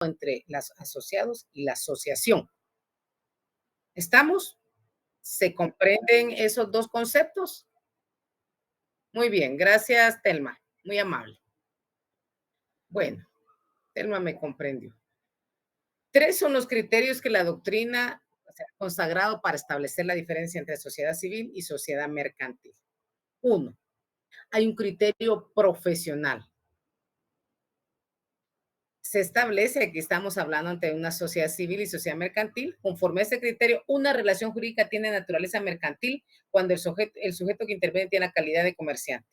entre los asociados y la asociación. ¿Estamos? ¿Se comprenden esos dos conceptos? Muy bien, gracias, Telma. Muy amable. Bueno, Telma me comprendió. 3 son los criterios que la doctrina ha consagrado para establecer la diferencia entre sociedad civil y sociedad mercantil. 1. Hay un criterio profesional. Se establece, aquí estamos hablando ante una sociedad civil y sociedad mercantil, conforme a ese criterio, una relación jurídica tiene naturaleza mercantil cuando el sujeto que interviene tiene la calidad de comerciante.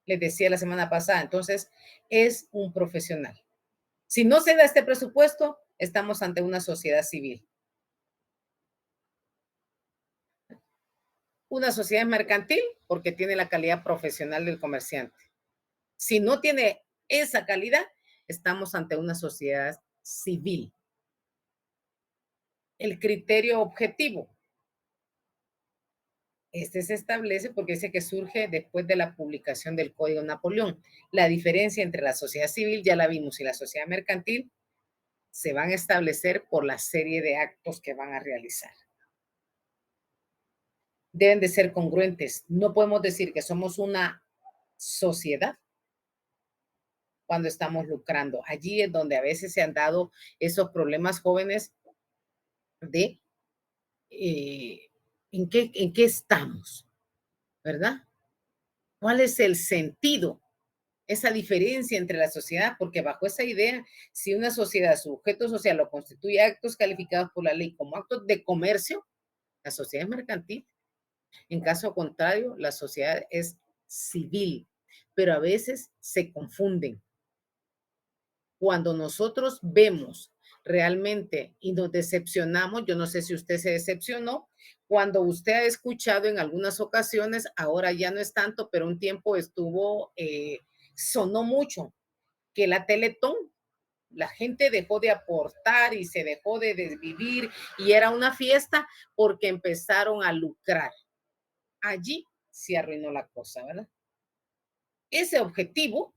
Les decía la semana pasada, entonces es un profesional. Si no se da este presupuesto, estamos ante una sociedad civil. Una sociedad mercantil porque tiene la calidad profesional del comerciante. Si no tiene esa calidad, estamos ante una sociedad civil. El criterio objetivo. Este se establece porque dice que surge después de la publicación del Código Napoleón. La diferencia entre la sociedad civil, ya la vimos, y la sociedad mercantil se van a establecer por la serie de actos que van a realizar. Deben de ser congruentes. No podemos decir que somos una sociedad cuando estamos lucrando. Allí es donde a veces se han dado esos problemas jóvenes de ¿en qué estamos? ¿Verdad? ¿Cuál es el sentido? Esa diferencia entre la sociedad, porque bajo esa idea, si una sociedad, su objeto social lo constituye actos calificados por la ley como actos de comercio, la sociedad es mercantil. En caso contrario, la sociedad es civil, pero a veces se confunden. Cuando nosotros vemos realmente y nos decepcionamos, yo no sé si usted se decepcionó, cuando usted ha escuchado en algunas ocasiones, ahora ya no es tanto, pero un tiempo sonó mucho, que la Teletón, la gente dejó de aportar y se dejó de desvivir y era una fiesta porque empezaron a lucrar. Allí se arruinó la cosa, ¿verdad? Ese objetivo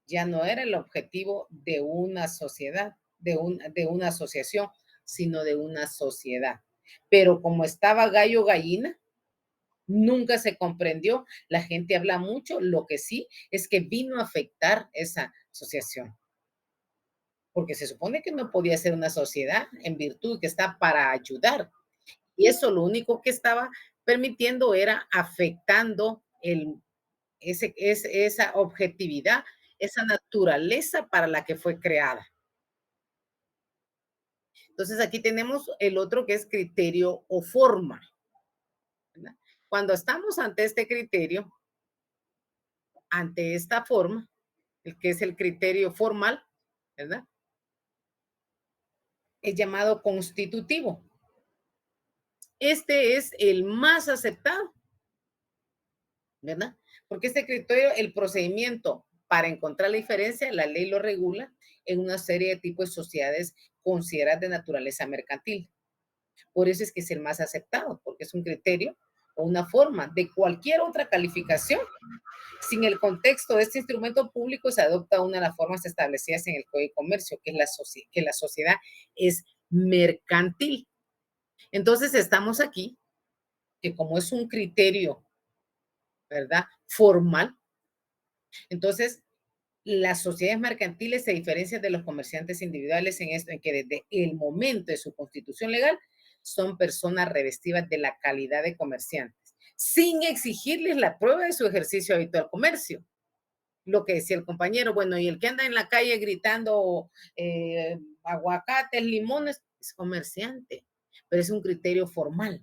ya no era el objetivo de una sociedad, de una asociación, sino de una sociedad. Pero como estaba gallo gallina, nunca se comprendió. La gente habla mucho, lo que sí es que vino a afectar esa asociación. Porque se supone que no podía ser una sociedad en virtud que está para ayudar. Y eso lo único que estaba permitiendo era afectando esa objetividad, esa naturaleza para la que fue creada. Entonces aquí tenemos el otro que es criterio o forma, ¿verdad? Cuando estamos ante este criterio, ante esta forma, el que es el criterio formal, ¿verdad? Es llamado constitutivo. Este es el más aceptado, ¿verdad? Porque este criterio, el procedimiento para encontrar la diferencia, la ley lo regula en una serie de tipos de sociedades consideradas de naturaleza mercantil. Por eso es que es el más aceptado, porque es un criterio o una forma de cualquier otra calificación. Sin el contexto de este instrumento público se adopta una de las formas establecidas en el Código de Comercio, que la sociedad es mercantil. Entonces estamos aquí, que como es un criterio, ¿verdad? Formal, entonces las sociedades mercantiles se diferencian de los comerciantes individuales en esto, en que desde el momento de su constitución legal son personas revestidas de la calidad de comerciantes, sin exigirles la prueba de su ejercicio habitual comercio. Lo que decía el compañero, bueno, y el que anda en la calle gritando aguacates, limones, es comerciante, pero es un criterio formal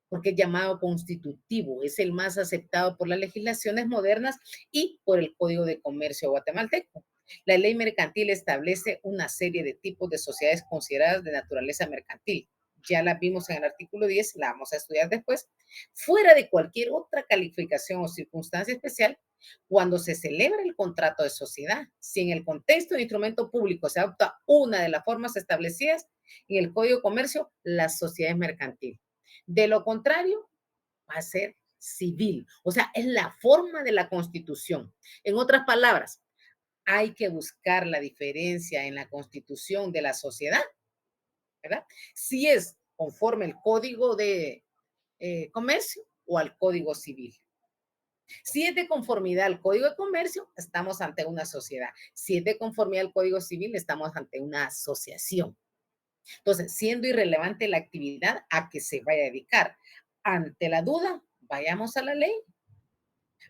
porque es llamado constitutivo, es el más aceptado por las legislaciones modernas y por el Código de Comercio guatemalteco. La ley mercantil establece una serie de tipos de sociedades consideradas de naturaleza mercantil. Ya la vimos en el artículo 10, la vamos a estudiar después. Fuera de cualquier otra calificación o circunstancia especial, cuando se celebra el contrato de sociedad, si en el contexto de instrumento público se adopta una de las formas establecidas en el Código de Comercio, la sociedad es mercantil. De lo contrario, va a ser civil. O sea, es la forma de la Constitución. En otras palabras, hay que buscar la diferencia en la constitución de la sociedad, ¿verdad? Si es conforme al código de comercio o al código civil. Si es de conformidad al Código de Comercio, estamos ante una sociedad. Si es de conformidad al Código Civil, estamos ante una asociación. Entonces, siendo irrelevante la actividad a que se vaya a dedicar, ante la duda, vayamos a la ley,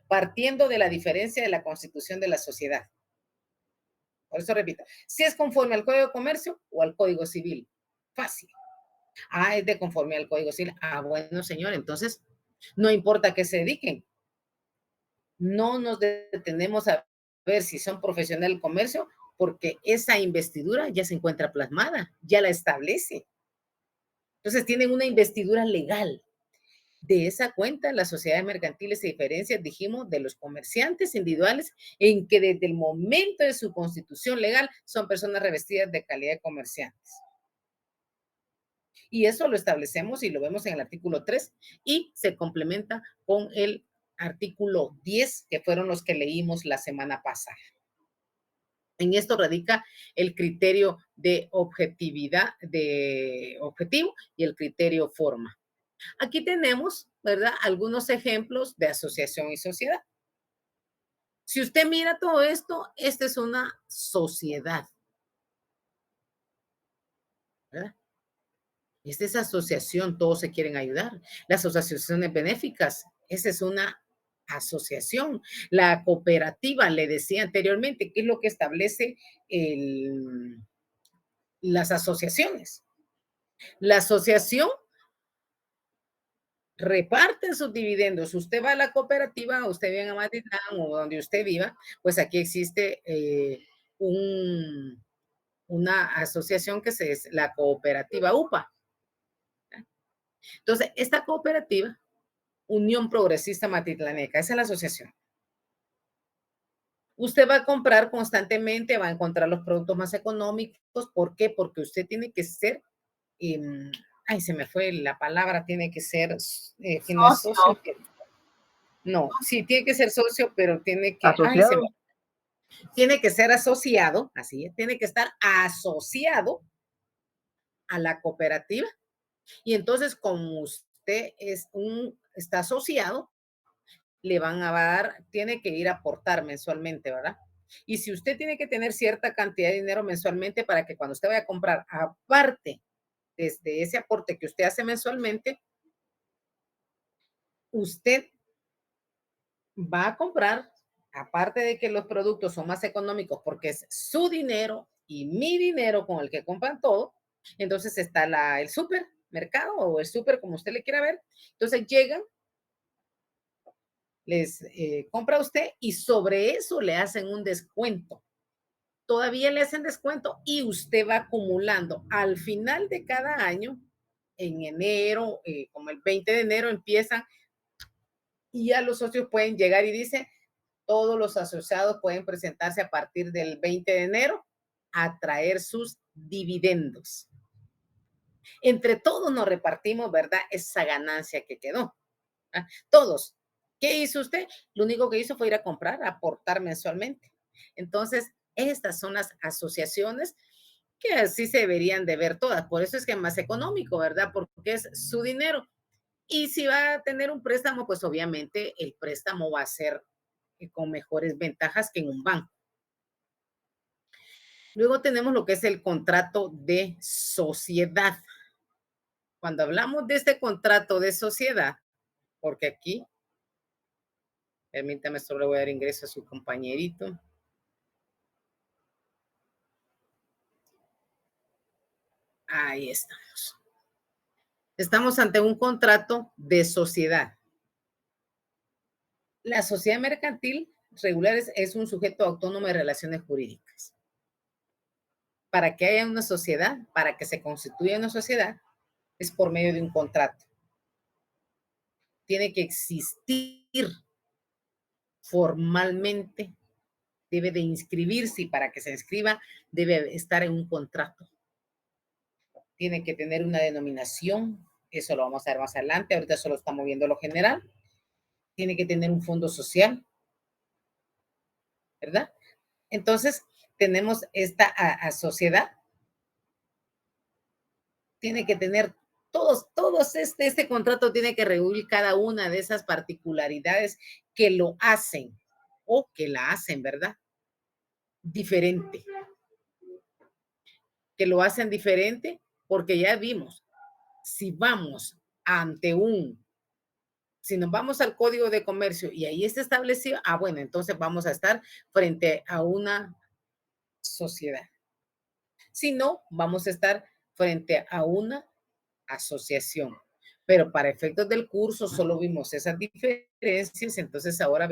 partiendo de la diferencia de la constitución de la sociedad. Por eso repito, si es conforme al Código de Comercio o al Código Civil. Fácil. Ah, es de conformidad al Código Civil. Ah, bueno, señor, entonces no importa que se dediquen, no nos detenemos a ver si son profesionales del comercio, porque esa investidura ya se encuentra plasmada, ya la establece. Entonces tienen una investidura legal. De esa cuenta, las sociedades mercantiles se diferencian, dijimos, de los comerciantes individuales, en que desde el momento de su constitución legal son personas revestidas de calidad de comerciantes. Y eso lo establecemos y lo vemos en el artículo 3 y se complementa con el artículo 10, que fueron los que leímos la semana pasada. En esto radica el criterio de objetividad, de objetivo y el criterio forma. Aquí tenemos, ¿verdad? Algunos ejemplos de asociación y sociedad. Si usted mira todo esto, esta es una sociedad, ¿verdad? Esta es asociación, todos se quieren ayudar. Las asociaciones benéficas, esa es una asociación. La cooperativa, le decía anteriormente, ¿qué es lo que establece las asociaciones? La asociación reparte sus dividendos. Usted va a la cooperativa, usted vive en Amatitlán o donde usted viva, pues aquí existe una asociación que es la cooperativa UPA. Entonces, esta cooperativa, Unión Progresista Matitlaneca, esa es la asociación. Usted va a comprar constantemente, va a encontrar los productos más económicos. ¿Por qué? Porque usted tiene que ser, ay, se me fue la palabra, tiene que ser, que no es socio, no, sí, tiene que ser socio, pero tiene que, ay, asociado. Tiene que ser asociado, así es, tiene que estar asociado a la cooperativa. Y entonces, como usted está asociado, le van a dar, tiene que ir a aportar mensualmente, ¿verdad? Y si usted tiene que tener cierta cantidad de dinero mensualmente para que cuando usted vaya a comprar, aparte desde ese aporte que usted hace mensualmente, usted va a comprar, aparte de que los productos son más económicos porque es su dinero y mi dinero con el que compran todo, entonces está el supermercado o el súper, como usted le quiera ver. Entonces llegan, les compra usted y sobre eso le hacen un descuento. Todavía le hacen descuento y usted va acumulando. Al final de cada año, en enero, como el 20 de enero empiezan y ya los socios pueden llegar y dice, todos los asociados pueden presentarse a partir del 20 de enero a traer sus dividendos. Entre todos nos repartimos, ¿verdad? Esa ganancia que quedó. ¿Ah? Todos. ¿Qué hizo usted? Lo único que hizo fue ir a comprar, a aportar mensualmente. Entonces, estas son las asociaciones que así se deberían de ver todas. Por eso es que es más económico, ¿verdad? Porque es su dinero. Y si va a tener un préstamo, pues obviamente el préstamo va a ser con mejores ventajas que en un banco. Luego tenemos lo que es el contrato de sociedad. Cuando hablamos de este contrato de sociedad, porque aquí, permítame, solo le voy a dar ingreso a su compañerito. Ahí estamos. Estamos ante un contrato de sociedad. La sociedad mercantil regular es un sujeto autónomo de relaciones jurídicas. Para que haya una sociedad, para que se constituya una sociedad, es por medio de un contrato. Tiene que existir formalmente, debe de inscribirse y para que se inscriba debe estar en un contrato. Tiene que tener una denominación, eso lo vamos a ver más adelante, ahorita solo estamos viendo lo general. Tiene que tener un fondo social, ¿verdad? Entonces, tenemos esta sociedad, tiene que tener este contrato tiene que reunir cada una de esas particularidades que lo hacen o que la hacen, ¿verdad? Diferente, que lo hacen diferente porque ya vimos, si vamos ante si nos vamos al código de comercio y ahí está establecido, bueno, entonces vamos a estar frente a una sociedad. Si no, vamos a estar frente a una asociación. Pero para efectos del curso solo vimos esas diferencias, entonces ahora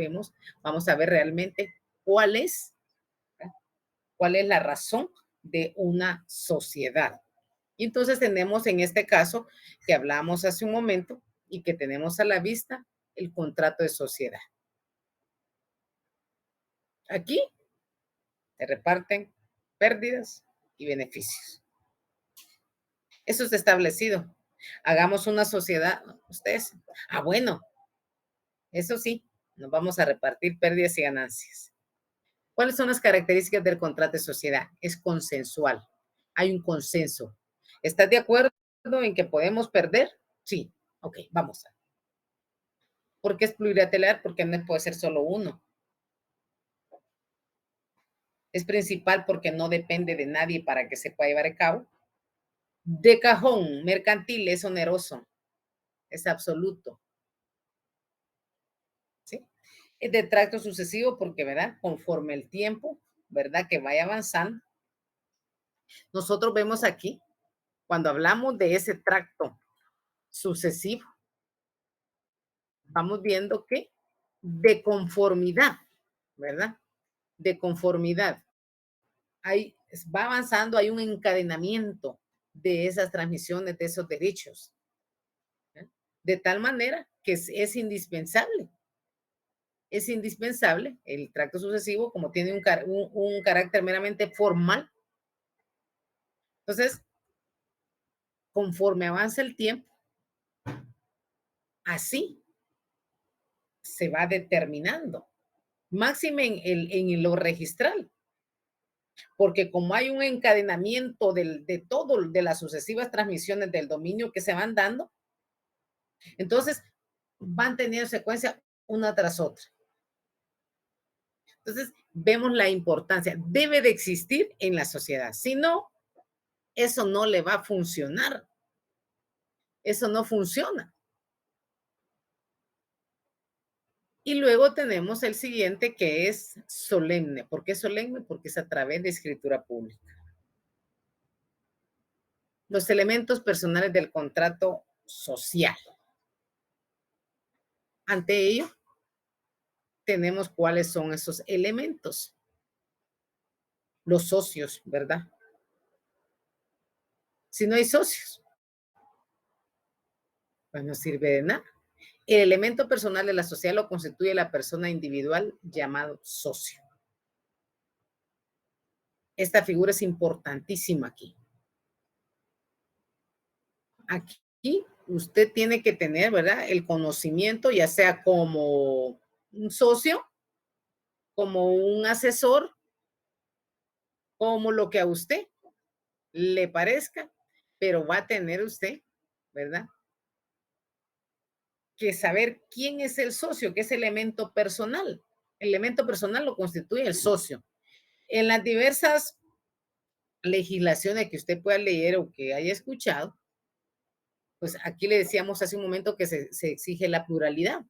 vamos a ver realmente cuál es, cuál es la razón de una sociedad. Y entonces tenemos en este caso que hablamos hace un momento y que tenemos a la vista el contrato de sociedad. Aquí se reparten pérdidas y beneficios. Eso está establecido. Hagamos una sociedad, ustedes. Bueno, eso sí, nos vamos a repartir pérdidas y ganancias. ¿Cuáles son las características del contrato de sociedad? Es consensual. Hay un consenso. ¿Estás de acuerdo en que podemos perder? Sí. Ok, vamos. ¿Por qué es plurilateral? Porque no puede ser solo uno. Es principal porque no depende de nadie para que se pueda llevar a cabo. De cajón, mercantil, es oneroso, es absoluto. ¿Sí? Es de tracto sucesivo porque, ¿verdad? Conforme el tiempo, ¿verdad? Que vaya avanzando. Nosotros vemos aquí, cuando hablamos de ese tracto sucesivo, vamos viendo que de conformidad, ¿verdad? De conformidad. Va avanzando, hay un encadenamiento de esas transmisiones, de esos derechos, ¿eh? De tal manera que es indispensable. Es indispensable el tracto sucesivo, como tiene un carácter meramente formal. Entonces, conforme avanza el tiempo, así se va determinando. Máxime en lo registral, porque como hay un encadenamiento de todo, de las sucesivas transmisiones del dominio que se van dando, entonces van teniendo secuencia una tras otra. Entonces, vemos la importancia. Debe de existir en la sociedad. Si no, eso no le va a funcionar. Eso no funciona. Y luego tenemos el siguiente que es solemne. ¿Por qué solemne? Porque es a través de escritura pública. Los elementos personales del contrato social. Ante ello, tenemos cuáles son esos elementos. Los socios, ¿verdad? Si no hay socios, pues no sirve de nada. El elemento personal de la sociedad lo constituye la persona individual llamado socio. Esta figura es importantísima aquí. Aquí usted tiene que tener, ¿verdad? El conocimiento, ya sea como un socio, como un asesor, como lo que a usted le parezca, pero va a tener usted, ¿verdad? Que saber quién es el socio, que es elemento personal. El elemento personal lo constituye el socio. En las diversas legislaciones que usted pueda leer o que haya escuchado, pues aquí le decíamos hace un momento que se exige la pluralidad.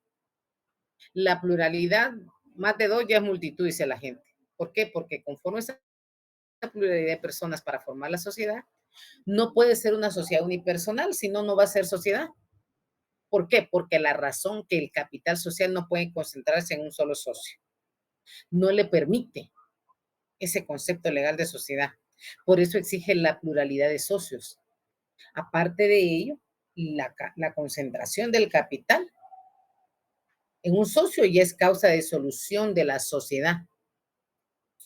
La pluralidad, más de dos ya es multitud, dice la gente. ¿Por qué? Porque conforme esa pluralidad de personas para formar la sociedad, no puede ser una sociedad unipersonal, si no, no va a ser sociedad. ¿Por qué? Porque la razón que el capital social no puede concentrarse en un solo socio. No le permite ese concepto legal de sociedad. Por eso exige la pluralidad de socios. Aparte de ello, la concentración del capital en un socio ya es causa de solución de la sociedad.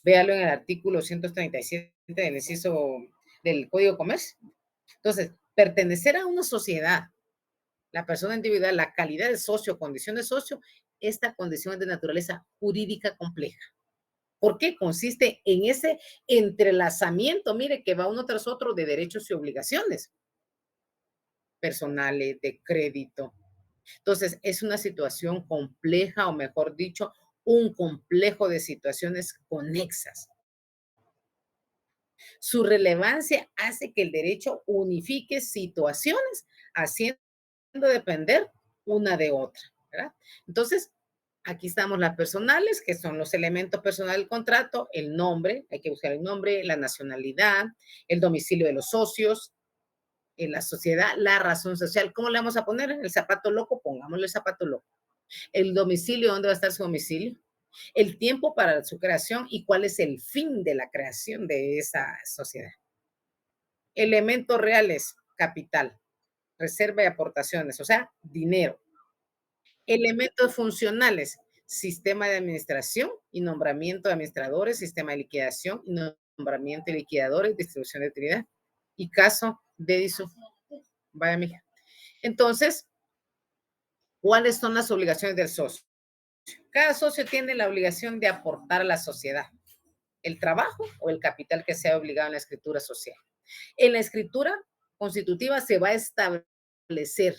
Véalo en el artículo 137 del inciso del Código de Comercio. Entonces, pertenecer a una sociedad, la persona individual, la calidad de socio, condición de socio, esta condición es de naturaleza jurídica compleja. ¿Por qué? Consiste en ese entrelazamiento, mire, que va uno tras otro de derechos y obligaciones personales, de crédito. Entonces, es una situación compleja, o mejor dicho, un complejo de situaciones conexas. Su relevancia hace que el derecho unifique situaciones, haciendo depender una de otra, ¿verdad? Entonces, aquí estamos las personales, que son los elementos personales del contrato, el nombre, hay que buscar el nombre, la nacionalidad, el domicilio de los socios, en la sociedad, la razón social. ¿Cómo le vamos a poner? El zapato loco, pongámosle el zapato loco. El domicilio, ¿dónde va a estar su domicilio? El tiempo para su creación y cuál es el fin de la creación de esa sociedad. Elementos reales, capital, reserva y aportaciones, o sea, dinero. Elementos funcionales, sistema de administración y nombramiento de administradores, sistema de liquidación y nombramiento de liquidadores, distribución de utilidad. Y caso de vaya mija. Entonces, ¿cuáles son las obligaciones del socio? Cada socio tiene la obligación de aportar a la sociedad el trabajo o el capital que sea obligado en la escritura social. En la escritura constitutiva se va a establecer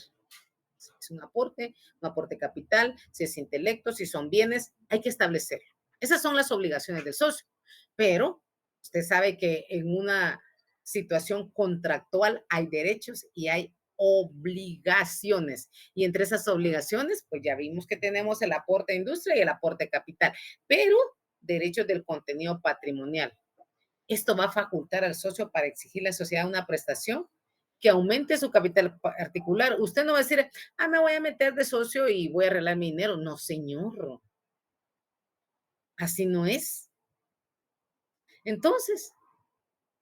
si es un aporte capital, si es intelecto, si son bienes, hay que establecerlo. Esas son las obligaciones del socio. Pero usted sabe que en una situación contractual hay derechos y hay obligaciones. Y entre esas obligaciones, pues ya vimos que tenemos el aporte de industria y el aporte capital, pero derechos del contenido patrimonial. Esto va a facultar al socio para exigir a la sociedad una prestación que aumente su capital particular. Usted no va a decir, me voy a meter de socio y voy a arreglar mi dinero. No, señor. Así no es. Entonces,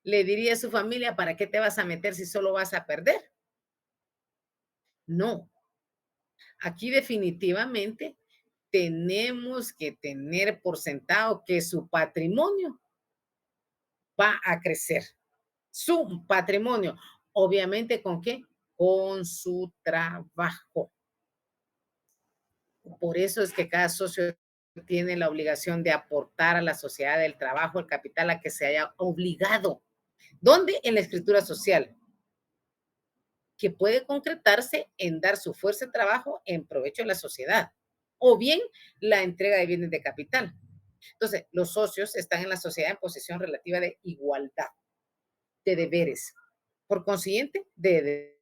le diría a su familia, ¿para qué te vas a meter si solo vas a perder? No. Aquí definitivamente tenemos que tener por sentado que su patrimonio va a crecer. Su patrimonio. Obviamente, ¿con qué? Con su trabajo. Por eso es que cada socio tiene la obligación de aportar a la sociedad del trabajo, el capital a que se haya obligado. ¿Dónde? En la escritura social, que puede concretarse en dar su fuerza de trabajo en provecho de la sociedad, o bien la entrega de bienes de capital. Entonces, los socios están en la sociedad en posición relativa de igualdad de deberes. Por consiguiente, de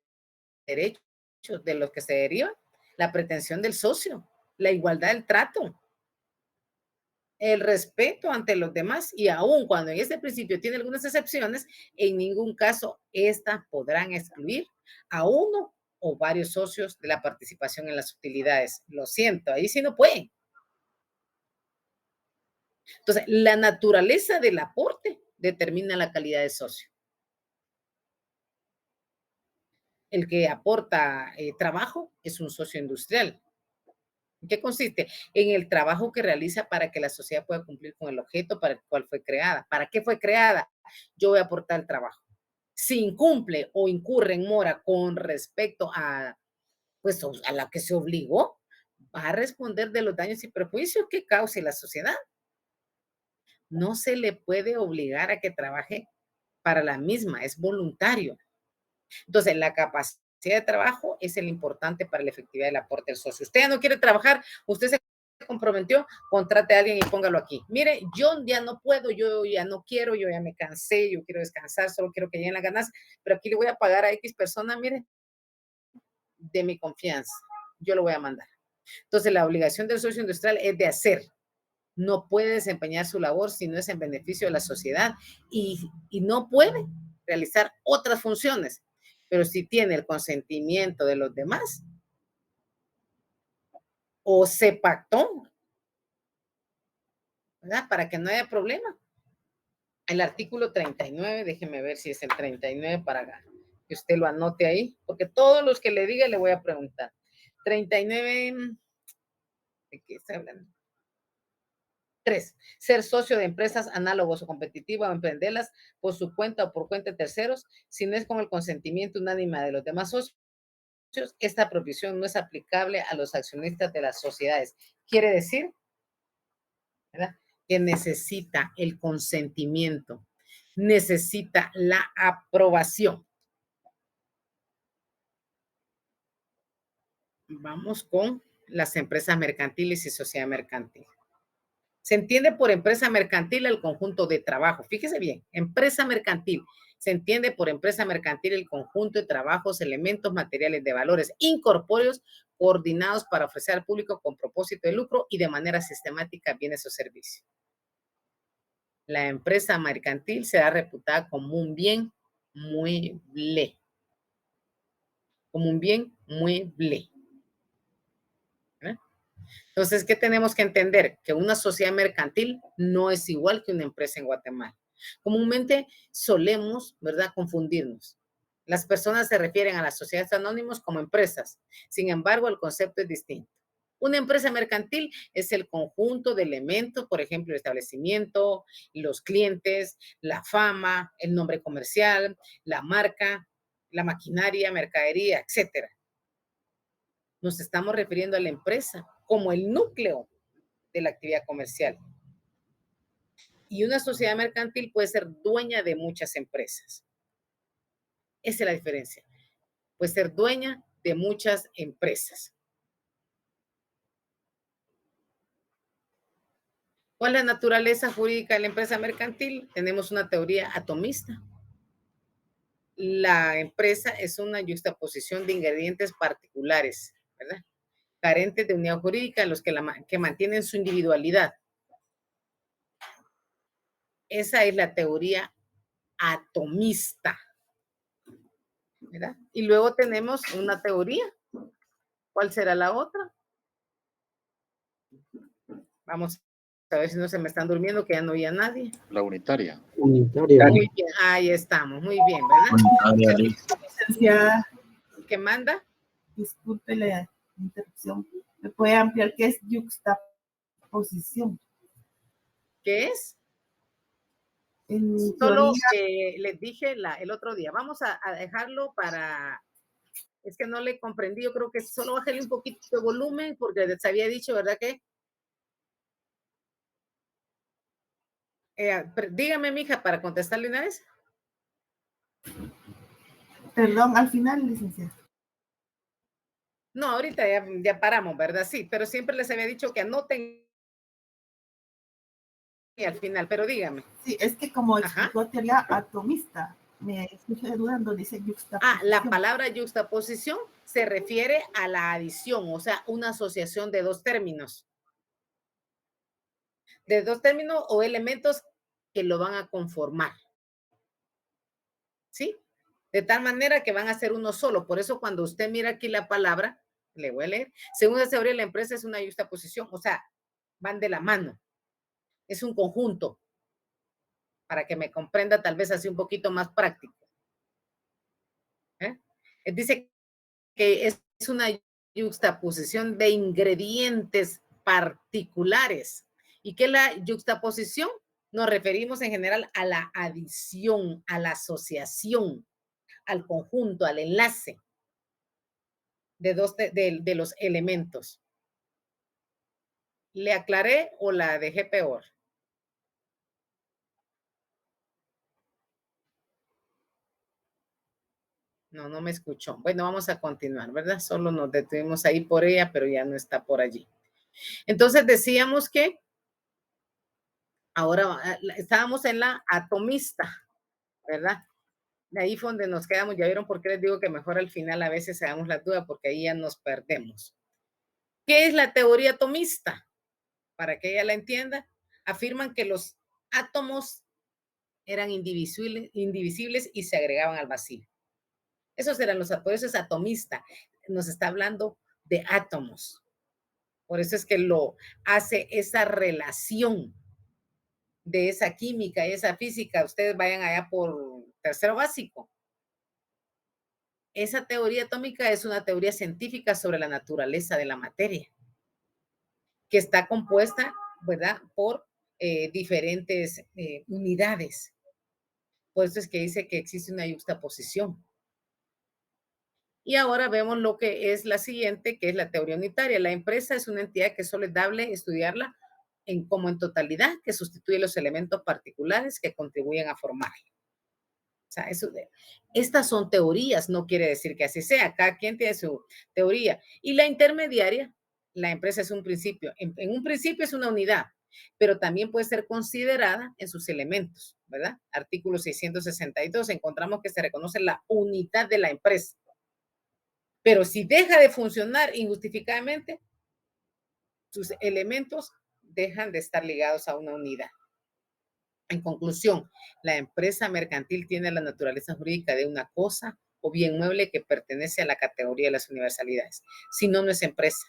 derechos de los que se deriva la pretensión del socio, la igualdad del trato, el respeto ante los demás y aun cuando en este principio tiene algunas excepciones, en ningún caso estas podrán excluir a uno o varios socios de la participación en las utilidades. Lo siento, ahí sí no pueden. Entonces, la naturaleza del aporte determina la calidad de socio. El que aporta trabajo es un socio industrial. ¿En qué consiste? En el trabajo que realiza para que la sociedad pueda cumplir con el objeto para el cual fue creada. ¿Para qué fue creada? Yo voy a aportar el trabajo. Si incumple o incurre en mora con respecto a, pues, a la que se obligó, va a responder de los daños y perjuicios que cause la sociedad. No se le puede obligar a que trabaje para la misma, es voluntario. Entonces, la capacidad de trabajo es el importante para la efectividad del aporte del socio. Usted ya no quiere trabajar, usted se comprometió, contrate a alguien y póngalo aquí. Mire, yo ya no puedo, yo ya no quiero, yo ya me cansé, yo quiero descansar, solo quiero que lleguen las ganas, pero aquí le voy a pagar a X persona, mire, de mi confianza. Yo lo voy a mandar. Entonces, la obligación del socio industrial es de hacer. No puede desempeñar su labor si no es en beneficio de la sociedad y no puede realizar otras funciones. Pero si tiene el consentimiento de los demás o se pactó, ¿verdad? Para que no haya problema. El artículo 39, déjeme ver si es el 39 para que usted lo anote ahí, porque todos los que le diga le voy a preguntar. 39, ¿de qué está hablando? 3. Ser socio de empresas análogos o competitivas o emprenderlas por su cuenta o por cuenta de terceros, si no es con el consentimiento unánime de los demás socios, esta prohibición no es aplicable a los accionistas de las sociedades. Quiere decir, ¿verdad? que necesita el consentimiento, necesita la aprobación. Vamos con las empresas mercantiles y sociedad mercantil. Se entiende por empresa mercantil el conjunto de trabajo. Fíjese bien, empresa mercantil. Se entiende por empresa mercantil el conjunto de trabajos, elementos materiales de valores incorpóreos coordinados para ofrecer al público con propósito de lucro y de manera sistemática bienes o servicios. La empresa mercantil será reputada como un bien mueble. Como un bien mueble. ¿Eh? Entonces, ¿qué tenemos que entender? Que una sociedad mercantil no es igual que una empresa en Guatemala. Comúnmente solemos, ¿verdad?, confundirnos. Las personas se refieren a las sociedades anónimas como empresas. Sin embargo, el concepto es distinto. Una empresa mercantil es el conjunto de elementos, por ejemplo, el establecimiento, los clientes, la fama, el nombre comercial, la marca, la maquinaria, mercadería, etcétera. Nos estamos refiriendo a la empresa como el núcleo de la actividad comercial. Y una sociedad mercantil puede ser dueña de muchas empresas. Esa es la diferencia. Puede ser dueña de muchas empresas. ¿Cuál es la naturaleza jurídica de la empresa mercantil? Tenemos una teoría atomista. La empresa es una yuxtaposición de ingredientes particulares, ¿verdad? Carentes de unidad jurídica, los que mantienen su individualidad. Esa es la teoría atomista, ¿verdad? Y luego tenemos una teoría. ¿Cuál será la otra? Vamos a ver si no se me están durmiendo, que ya no oía nadie. La unitaria. Unitaria. Muy bien, ahí estamos, muy bien, ¿verdad? Unitaria. Licenciada, ¿Qué manda? disculpe la interrupción. ¿Me puede ampliar qué es yuxtaposición? ¿Qué es? En Solo teoría, les dije el otro día, vamos a dejarlo para, es que no le comprendí, yo creo que solo bájale un poquito de volumen porque les había dicho, ¿verdad que? Dígame, mija, para contestarle una vez. perdón, al final, licenciada. No, ahorita ya paramos, ¿verdad? Sí, pero siempre les había dicho que anoten y al final, pero dígame. Sí, es que como Ajá. explicó teoría atomista, me estoy dudando, dice yuxtaposición. La palabra yuxtaposición se refiere a la adición, o sea, una asociación de dos términos. De dos términos o elementos que lo van a conformar. ¿Sí? De tal manera que van a ser uno solo. Por eso cuando usted mira aquí la palabra, le voy a leer, según la teoría de la empresa es una yuxtaposición, o sea, van de la mano. Es un conjunto, para que me comprenda tal vez así un poquito más práctico. Dice que es una yuxtaposición de ingredientes particulares. ¿Y qué es la yuxtaposición? Nos referimos en general a la adición, a la asociación, al conjunto, al enlace de los elementos. ¿Le aclaré o la dejé peor? No, no me escuchó. Bueno, vamos a continuar, ¿verdad? Solo nos detuvimos ahí por ella, pero ya no está por allí. Entonces decíamos que ahora estábamos en la atomista, ¿verdad? De ahí fue donde nos quedamos. Ya vieron por qué les digo que mejor al final a veces se damos la duda, porque ahí ya nos perdemos. ¿Qué es la teoría atomista? Para que ella la entienda, afirman que los átomos eran indivisibles y se agregaban al vacío. Esos eran los átomos, por eso es atomista. Nos está hablando de átomos. Por eso es que lo hace esa relación de esa química y esa física. Ustedes vayan allá por tercero básico. Esa teoría atómica es una teoría científica sobre la naturaleza de la materia, que está compuesta, ¿verdad?, por diferentes unidades. Por eso es que dice que existe una yuxtaposición. Y ahora vemos lo que es la siguiente, que es la teoría unitaria. La empresa es una entidad que solo es dable estudiarla como en totalidad, que sustituye los elementos particulares que contribuyen a formar. O sea, estas son teorías, no quiere decir que así sea. Cada quien tiene su teoría. Y la intermediaria, la empresa es un principio. En un principio es una unidad, pero también puede ser considerada en sus elementos, ¿verdad? Artículo 662, encontramos que se reconoce la unidad de la empresa. Pero si deja de funcionar injustificadamente, sus elementos dejan de estar ligados a una unidad. En conclusión, la empresa mercantil tiene la naturaleza jurídica de una cosa o bien mueble que pertenece a la categoría de las universalidades. Si no, no es empresa.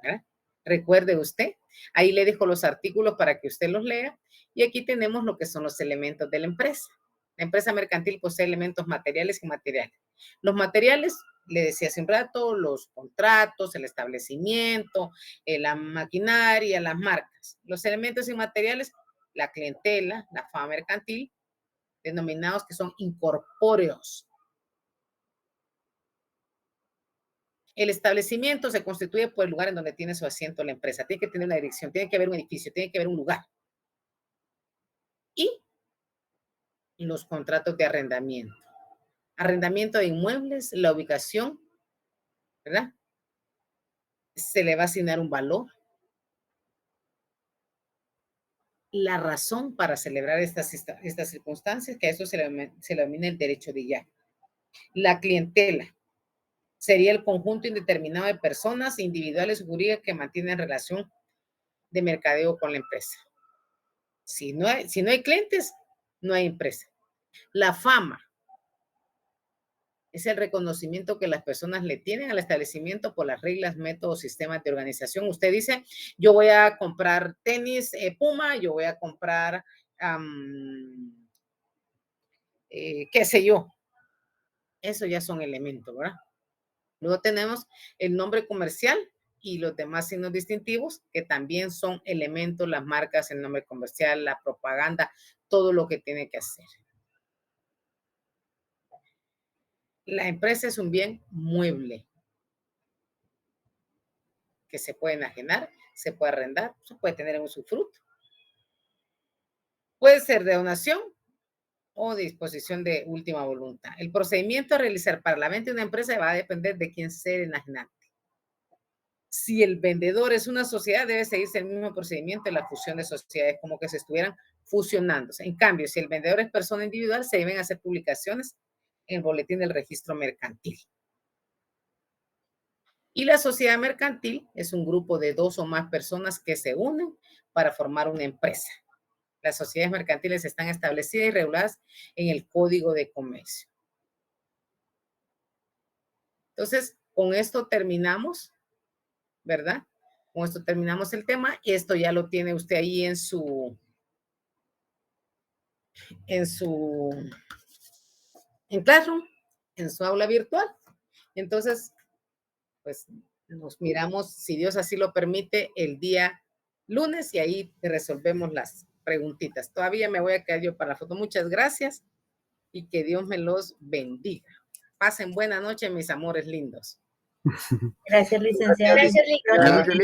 ¿verdad? Recuerde usted, ahí le dejo los artículos para que usted los lea. Y aquí tenemos lo que son los elementos de la empresa. La empresa mercantil posee elementos materiales y inmateriales. Los materiales, le decía hace un rato, los contratos, el establecimiento, la maquinaria, las marcas. Los elementos inmateriales, la clientela, la fama mercantil, denominados que son incorpóreos. El establecimiento se constituye por el lugar en donde tiene su asiento la empresa. Tiene que tener una dirección, tiene que haber un edificio, tiene que haber un lugar. Y los contratos de arrendamiento. Arrendamiento de inmuebles, la ubicación, ¿verdad? Se le va a asignar un valor. La razón para celebrar estas circunstancias, que a eso se le denomina el derecho de llave. La clientela sería el conjunto indeterminado de personas individuales o jurídicas que mantienen relación de mercadeo con la empresa. Si no hay clientes, no hay empresa. La fama es el reconocimiento que las personas le tienen al establecimiento por las reglas, métodos, sistemas de organización. Usted dice, yo voy a comprar tenis Puma, yo voy a comprar, qué sé yo. Eso ya son elementos, ¿verdad? Luego tenemos el nombre comercial y los demás signos distintivos, que también son elementos, las marcas, el nombre comercial, la propaganda, todo lo que tiene que hacer. La empresa es un bien mueble que se puede enajenar, se puede arrendar, se puede tener en usufructo. Puede ser de donación o de disposición de última voluntad. El procedimiento a realizar para la venta de una empresa va a depender de quién sea el enajenante. Si el vendedor es una sociedad, debe seguirse el mismo procedimiento de la fusión de sociedades, como que se estuvieran fusionándose. En cambio, si el vendedor es persona individual, se deben hacer publicaciones en el boletín del registro mercantil. Y la sociedad mercantil es un grupo de 2 o más personas que se unen para formar una empresa. Las sociedades mercantiles están establecidas y reguladas en el Código de Comercio. Entonces, con esto terminamos, ¿verdad? Con esto terminamos el tema y esto ya lo tiene usted ahí en su Classroom, en su aula virtual. Entonces, pues nos miramos, si Dios así lo permite, el día lunes y ahí resolvemos las preguntitas. Todavía me voy a quedar yo para la foto. Muchas gracias y que Dios me los bendiga. Pasen buena noche, mis amores lindos. Gracias, licenciada. Gracias, Ricardo. Gracias.